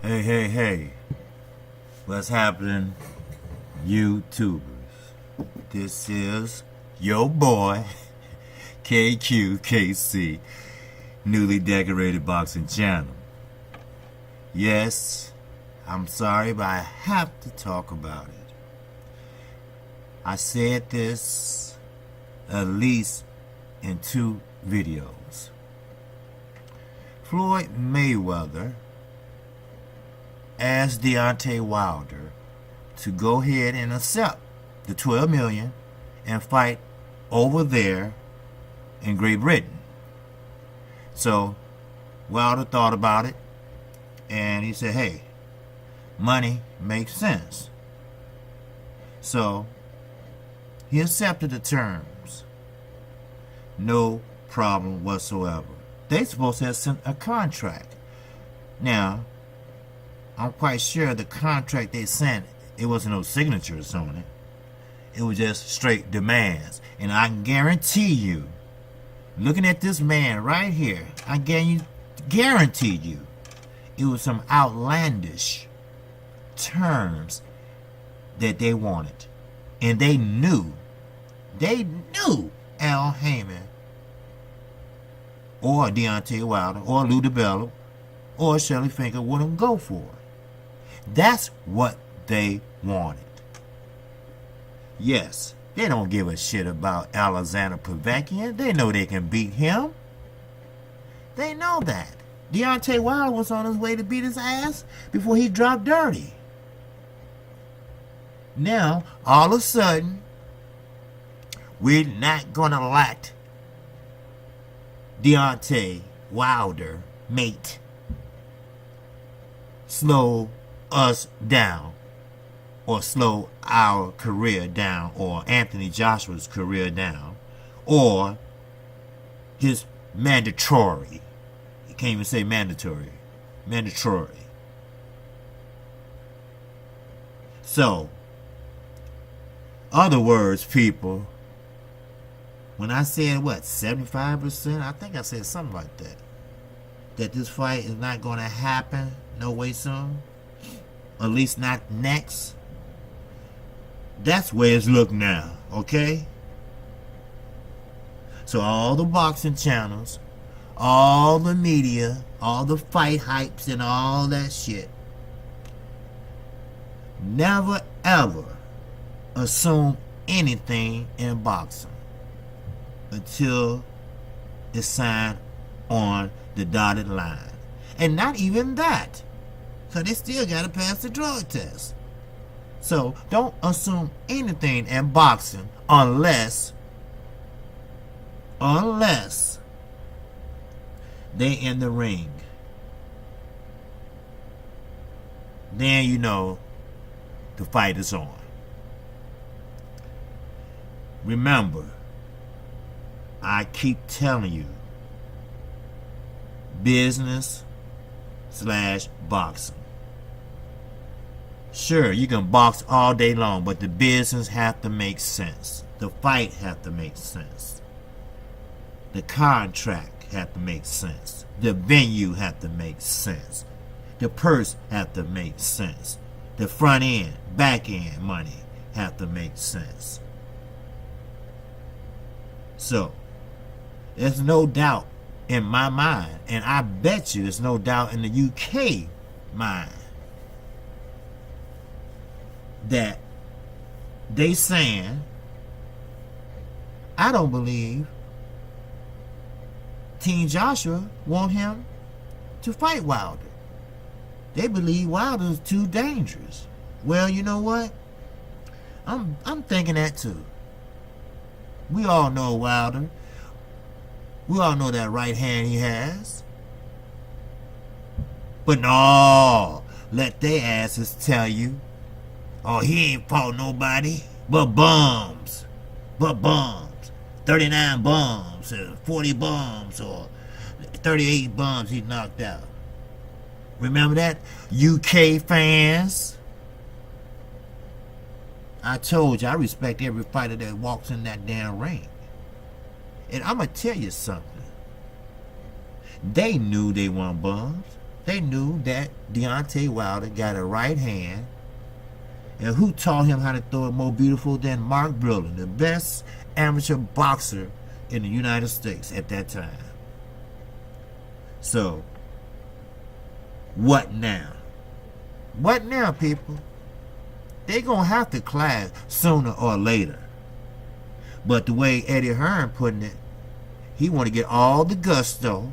Hey, what's happening, YouTubers? This is your boy, KQKC, newly decorated boxing channel. Yes, I'm sorry, but I have to talk about it. I said this at least in 2 videos. Floyd Mayweather asked Deontay Wilder to go ahead and accept the $12 million and fight over there in Great Britain. So Wilder thought about it and he said, hey, money makes sense. So he accepted the terms. No problem whatsoever. They supposed to have sent a contract. Now, I'm quite sure the contract they sent, it wasn't no signatures on it. It was just straight demands. And I guarantee you, looking at this man right here, I guarantee you, it was some outlandish terms that they wanted. And they knew Al Heyman or Deontay Wilder or Lou DiBello or Shelly Finkel wouldn't go for it. That's what they wanted. Yes, they don't give a shit about Alexander Povetkin. They know they can beat him. They know that. Deontay Wilder was on his way to beat his ass before he dropped dirty. Now, all of a sudden, we're not going to let Deontay Wilder, mate, slow us down or slow our career down or Anthony Joshua's career down or his mandatory. You can't even say mandatory. Mandatory. So, other words, people, when I said, 75%? I think I said something like that. That this fight is not going to happen no way soon. At least not next. That's where it's looked now, okay? So all the boxing channels, all the media, all the fight hypes and all that shit, never ever assume anything in boxing until it's signed on the dotted line. And not even that, because they still got to pass the drug test. So don't assume anything in boxing unless they in the ring. Then you know the fight is on. Remember, I keep telling you, business/boxing. Sure, you can box all day long, but the business have to make sense. The fight have to make sense. The contract have to make sense. The venue have to make sense. The purse have to make sense. The front end, back end money have to make sense. So, there's no doubt in my mind, and I bet you there's no doubt in the UK mind, that they saying, I don't believe Team Joshua want him to fight Wilder. They believe Wilder is too dangerous. Well, you know what? I'm thinking that too. We all know Wilder. We all know that right hand he has. But no, let their asses tell you, oh, he ain't fought nobody but bums. 39 bums, or 40 bums, or 38 bums he knocked out. Remember that? UK fans? I told you, I respect every fighter that walks in that damn ring. And I'm going to tell you something. They knew they weren't bums. They knew that Deontay Wilder got a right hand. And who taught him how to throw it more beautiful than Mark Brillin, the best amateur boxer in the United States at that time? So, what now? What now, people? They're going to have to clash sooner or later. But the way Eddie Hearn putting it, he want to get all the gusto.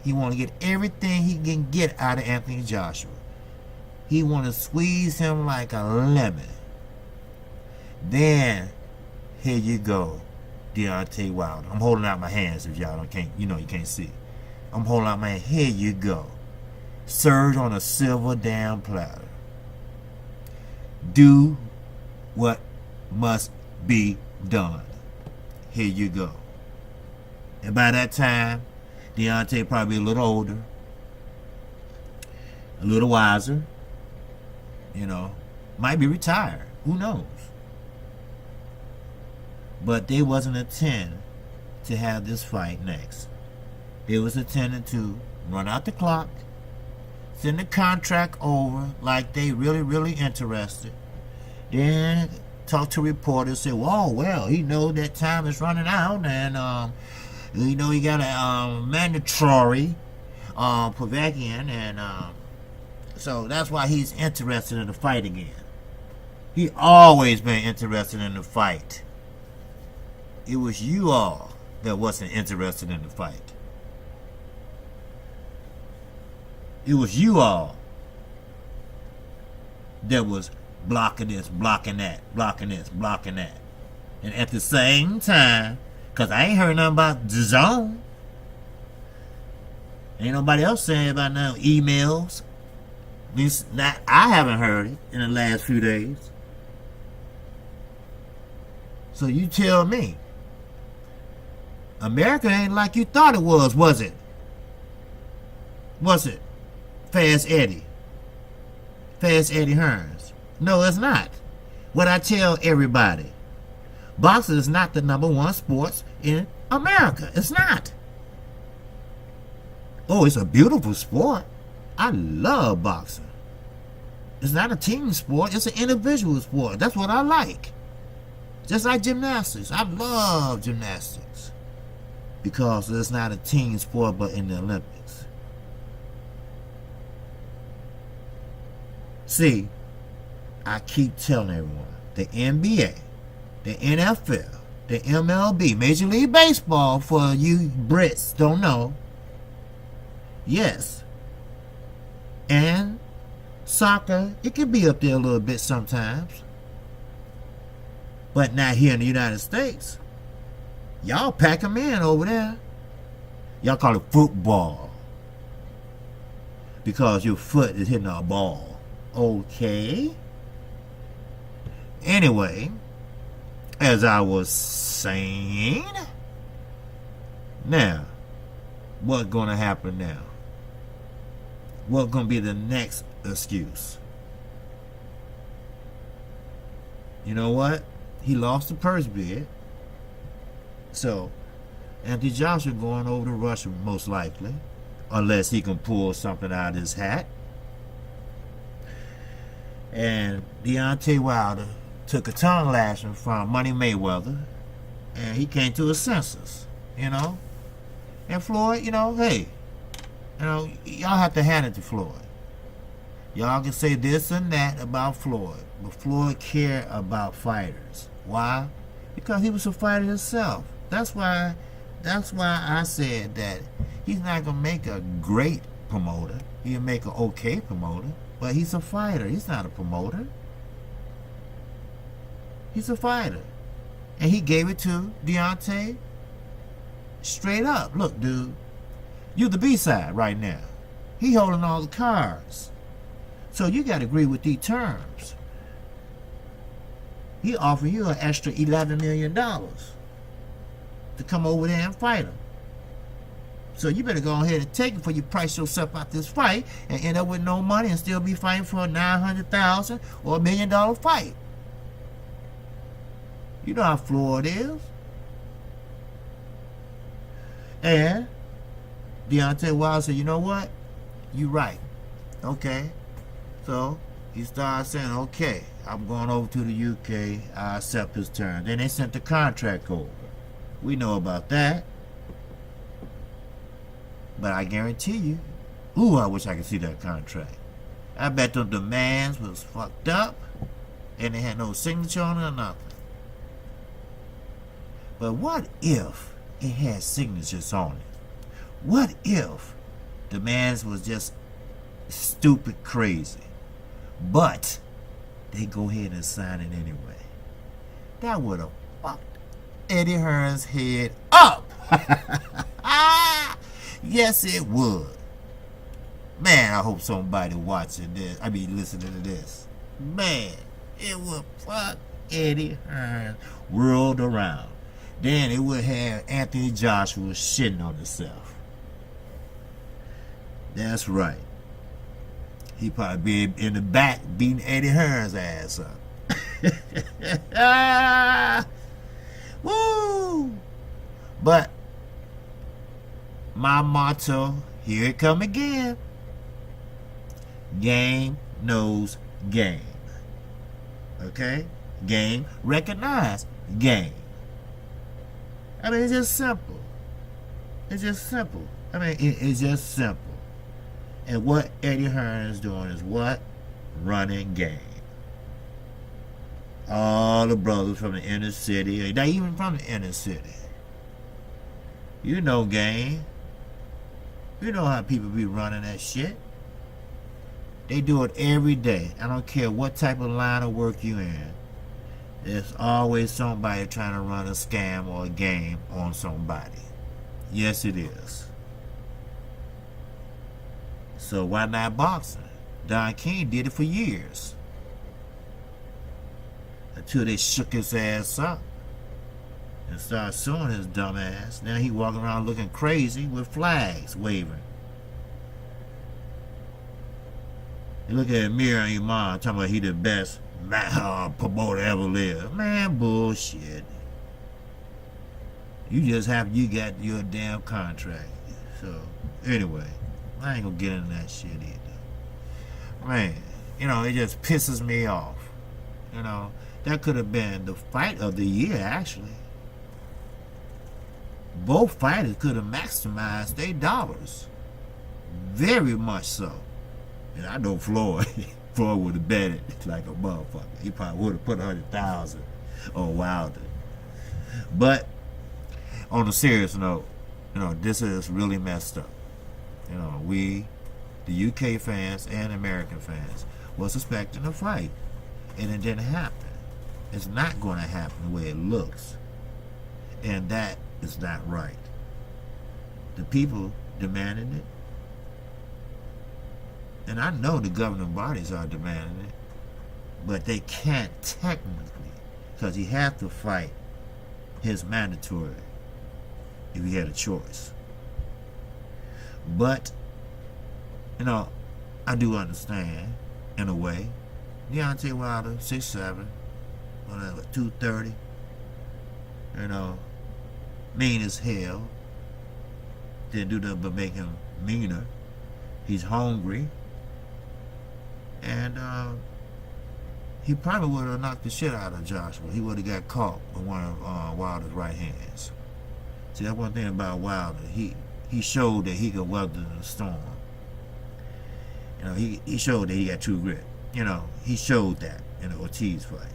He want to get everything he can get out of Anthony Joshua. He want to squeeze him like a lemon. Then, here you go, Deontay Wilder. I'm holding out my hands if y'all can't, you can't see. I'm holding out my hand. Here you go. Served on a silver damn platter. Do what must be done. Here you go. And by that time, Deontay probably a little older, a little wiser, might be retired. Who knows? But they wasn't intending to have this fight next. They was intending to run out the clock, send the contract over like they really, really interested. Then talk to reporters, say, well, he know that time is running out, and he got a mandatory Povetkin, and so that's why he's interested in the fight again. He always been interested in the fight. It was you all that wasn't interested in the fight. It was you all that was blocking this, blocking that, blocking this, blocking that. And at the same time, because I ain't heard nothing about the zone. Ain't nobody else saying about no emails. At least I haven't heard it in the last few days. So you tell me. America ain't like you thought it was it? Was it? Fast Eddie Hearns. No, it's not. What I tell everybody, boxing is not the #1 sport in America. It's not. Oh, it's a beautiful sport. I love boxing. It's not a team sport. It's an individual sport. That's what I like. Just like gymnastics. I love gymnastics. Because it's not a team sport, but in the Olympics. See, I keep telling everyone, the NBA, the NFL, the MLB, Major League Baseball, for you Brits don't know, yes, and soccer, it can be up there a little bit sometimes, but not here in the United States. Y'all pack them in over there. Y'all call it football because your foot is hitting a ball. Okay. Anyway, as I was saying, now, what's going to happen now? What's going to be the next excuse? You know what? He lost the purse bid. So, Anthony Joshua going over to Russia most likely, unless he can pull something out of his hat. And Deontay Wilder took a tongue lashing from Money Mayweather, and he came to his senses, And Floyd, hey, y'all have to hand it to Floyd. Y'all can say this and that about Floyd, but Floyd cared about fighters. Why? Because he was a fighter himself. That's why I said that he's not gonna make a great promoter. He'll make an okay promoter. But he's a fighter. He's not a promoter. He's a fighter. And he gave it to Deontay straight up. Look, dude, you the B-side right now. He holding all the cards. So you got to agree with these terms. He offering you an extra $11 million to come over there and fight him. So you better go ahead and take it before you price yourself out this fight and end up with no money and still be fighting for a $900,000 or $1 million fight. You know how Floyd is. And Deontay Wilder said, you know what? You right. Okay. So he started saying, okay, I'm going over to the UK. I accept his terms. Then they sent the contract over. We know about that. But I guarantee you, ooh, I wish I could see that contract. I bet the demands was fucked up and they had no signature on it or nothing. But what if it had signatures on it? What if the man's was just stupid crazy, but they go ahead and sign it anyway? That would have fucked Eddie Hearns' head up. Yes, it would. Man, I hope somebody watching this, listening to this. Man, it would fuck Eddie Hearns world around. Then it would have Anthony Joshua shitting on himself. That's right. He probably be in the back beating Eddie Hearns' ass up. Woo! But my motto, here it come again. Game knows game. Okay? Game recognize game. It's just simple. It's just simple. It's just simple. And what Eddie Hearns is doing is what? Running game. All the brothers from the inner city, not even from the inner city. You know game. You know how people be running that shit. They do it every day. I don't care what type of line of work you in. There's always somebody trying to run a scam or a game on somebody. Yes, it is. So why not boxing? Don King did it for years. Until they shook his ass up and started suing his dumb ass. Now he walking around looking crazy with flags waving. You look at Amir and Iman talking about he the best promoter ever lived. Man, bullshit. You got your damn contract. So anyway, I ain't gonna get into that shit either. Man, it just pisses me off. That could have been the fight of the year, actually. Both fighters could have maximized their dollars. Very much so. And I know Floyd. Floyd would have bet it like a motherfucker. He probably would have put 100,000 on Wilder. But on a serious note, this is really messed up. We, the UK fans and American fans, was expecting a fight, and it didn't happen. It's not going to happen the way it looks, and that is not right. The people demanded it, and I know the governing bodies are demanding it, but they can't technically, because he had to fight his mandatory if he had a choice. But I do understand in a way. Deontay Wilder, 6'7", whatever, 230. Mean as hell. Didn't do nothing but make him meaner. He's hungry. And he probably would have knocked the shit out of Joshua. He would have got caught with one of Wilder's right hands. See, that's one thing about Wilder. He showed that he could weather the storm. He showed that he got true grit. He showed that in the Ortiz fight.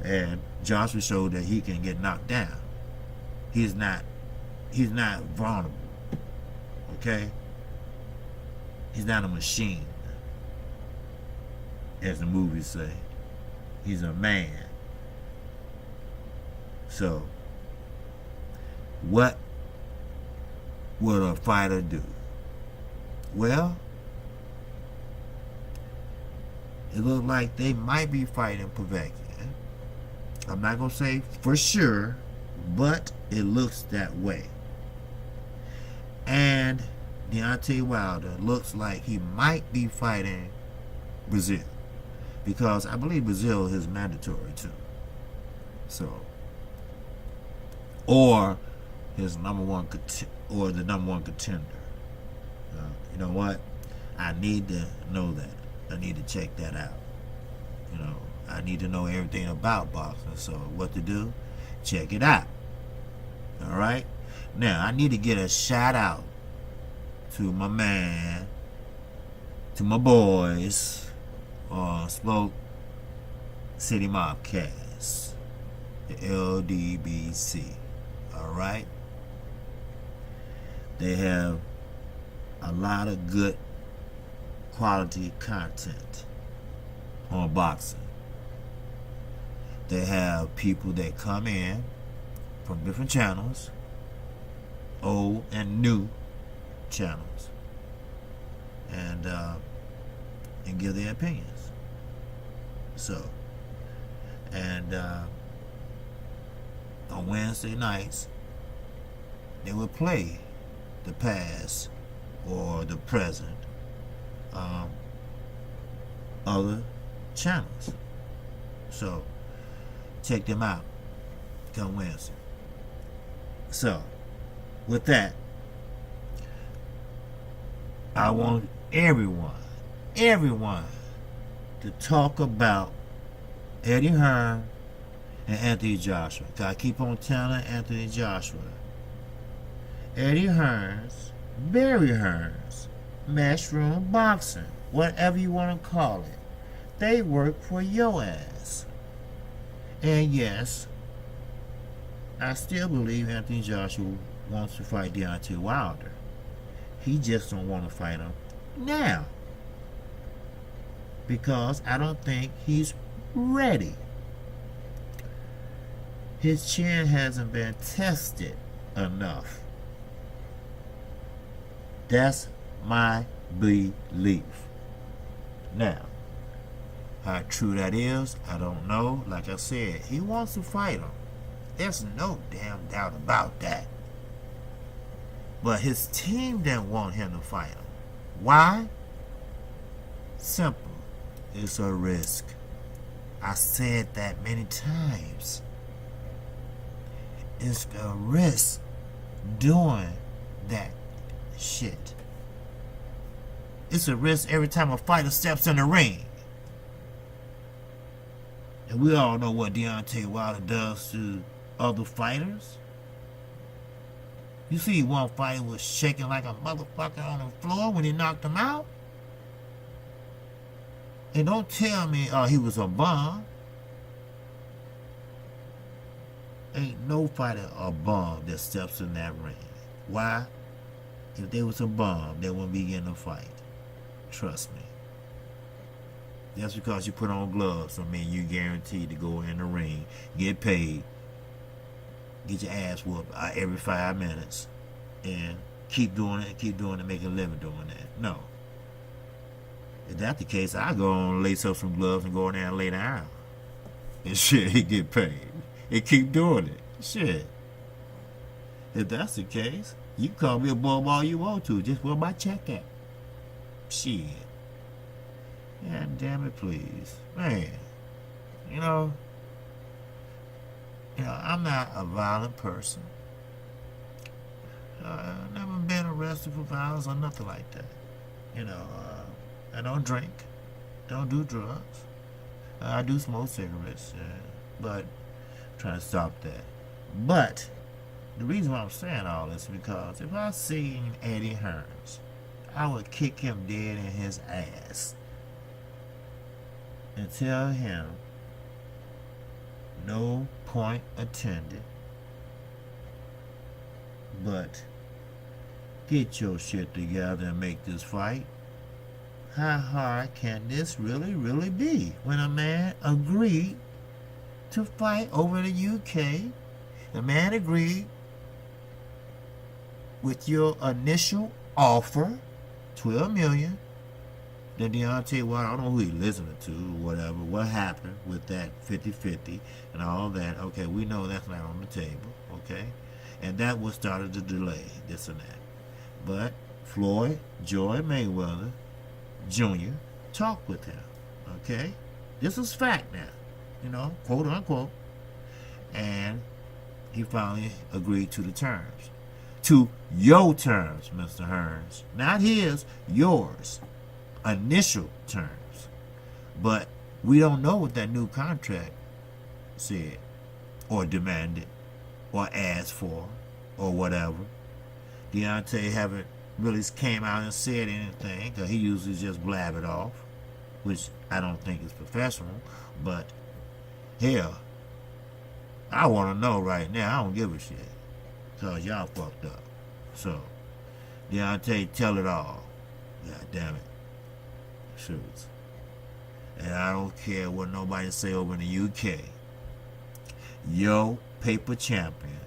And Joshua showed that he can get knocked down. He's not vulnerable. Okay? He's not a machine, as the movies say. He's a man. So, what would a fighter do? Well, it looks like they might be fighting Povetkin. I'm not going to say for sure, but it looks that way. And Deontay Wilder looks like he might be fighting Brazil, because I believe Brazil is mandatory too. So, or his the number one contender. You know what? I need to know that. I need to check that out. You know, I need to know everything about boxing. So what to do? Check it out. All right. Now I need to get a shout out to my man, to my boys on Smoke City Mobcast, the LDBC. All right. They have a lot of good quality content on boxing. They have people that come in from different channels, old and new channels, and give their opinions. So, and on Wednesday nights, they will play the past or the present other channels. So check them out come Wednesday. So with that, I want everyone to talk about Eddie Hearn and Anthony Joshua. Cause I keep on telling Anthony Joshua, Eddie Hearns, Barry Hearns, Matchroom Boxing, whatever you want to call it, they work for your ass. And yes, I still believe Anthony Joshua wants to fight Deontay Wilder. He just don't want to fight him now, because I don't think he's ready. His chin hasn't been tested enough. That's my belief. Now, how true that is, I don't know. Like I said, he wants to fight him. There's no damn doubt about that. But his team didn't want him to fight him. Why? Simple. It's a risk. I said that many times. It's a risk doing that shit. It's a risk every time a fighter steps in the ring. And we all know what Deontay Wilder does to other fighters. You see one fighter was shaking like a motherfucker on the floor when he knocked him out? And don't tell me he was a bum. Ain't no fighter a bum that steps in that ring. Why? If they was a bum, they wouldn't be getting a fight. Trust me. That's because you put on gloves. I mean, you guaranteed to go in the ring, get paid, get your ass whooped every 5 minutes, and keep doing it, make a living doing that. No. If that's the case, I go on, lace up some gloves and go in there and lay down. And shit, he get paid. And keep doing it. Shit. If that's the case, you can call me a bum all you want to. Just where my check at. Shit. Yeah, damn it, please. Man. You know, I'm not a violent person. I've never been arrested for violence or nothing like that. I don't drink. Don't do drugs. I do smoke cigarettes. But I'm trying to stop that. But the reason why I'm saying all this is because if I seen Eddie Hearns, I would kick him dead in his ass and tell him no point attended, but get your shit together and make this fight. How hard can this really be when a man agreed to fight over the UK? The man agreed with your initial offer, $12 million. Then Deontay Wilder, I don't know who he's listening to or whatever. What happened with that 50-50 and all that? Okay, we know that's not on the table. Okay, and that what started the delay, this and that. But Floyd Joy Mayweather Jr. talked with him. Okay, this is fact now, quote unquote, and he finally agreed to the terms. to your terms, Mr. Hearns. Not his, yours. Initial terms. But we don't know what that new contract said, or demanded, or asked for, or whatever. Deontay haven't really came out and said anything, because he usually just blab it off, which I don't think is professional. But hell, I want to know right now. I don't give a shit, because y'all fucked up. So Deontay, tell it all. God damn it. Shoots. And I don't care what nobody say over in the UK. Yo, paper champion.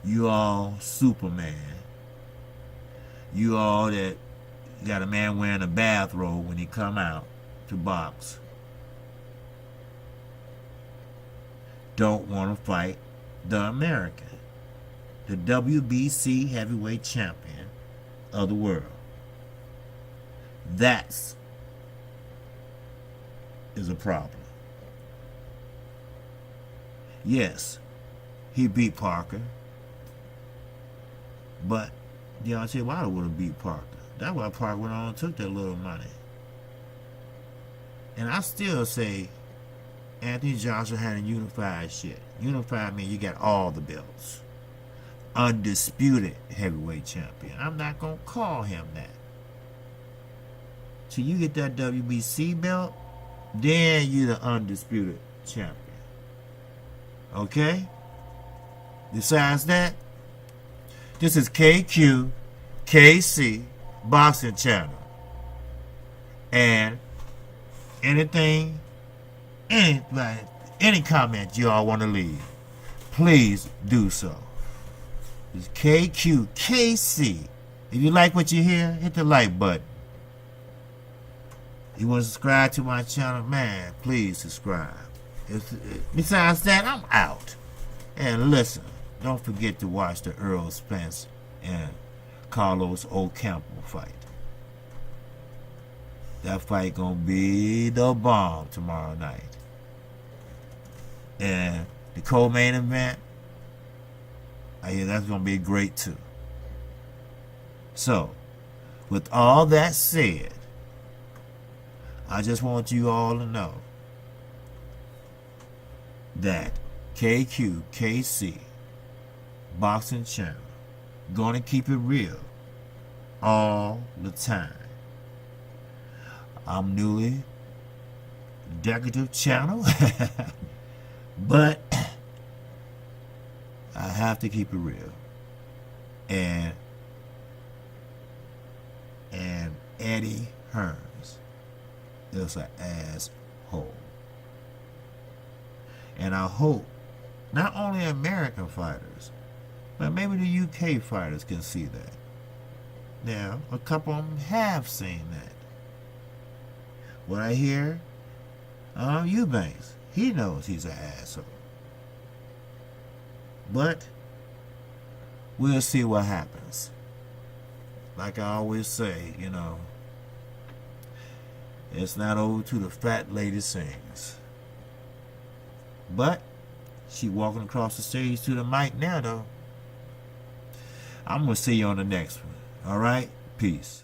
You all Superman. You all that got a man wearing a bathrobe when he come out to box. Don't want to fight the American. The WBC heavyweight champion of the world. That's is a problem. Yes, he beat Parker, but Deontay Wilder would have beat Parker. That's why Parker went on and took that little money. And I still say Anthony Joshua had a unified shit. Unified means you got all the belts. Undisputed heavyweight champion. I'm not going to call him that. Till you get that WBC belt, then you're the undisputed champion. Okay? Besides that, this is KC Boxing Channel. And anything, any comment you all want to leave, please do so. It's KC. If you like what you hear, hit the like button. You want to subscribe to my channel, man, please subscribe. Besides that, I'm out. And listen, don't forget to watch the Earl Spence and Carlos Ocampo fight. That fight gonna be the bomb tomorrow night. And the co-main event, I hear that's gonna be great too. So, with all that said, I just want you all to know that KC Boxing Channel gonna keep it real all the time. I'm newly decorative channel, but I have to keep it real. And Eddie Hearns is an asshole. And I hope not only American fighters, but maybe the UK fighters can see that. Now, a couple of them have seen that. What I hear, Eubanks, he knows he's an asshole. But we'll see what happens. Like I always say, it's not over till the fat lady sings. But she walking across the stage to the mic now, though. I'm going to see you on the next one. All right? Peace.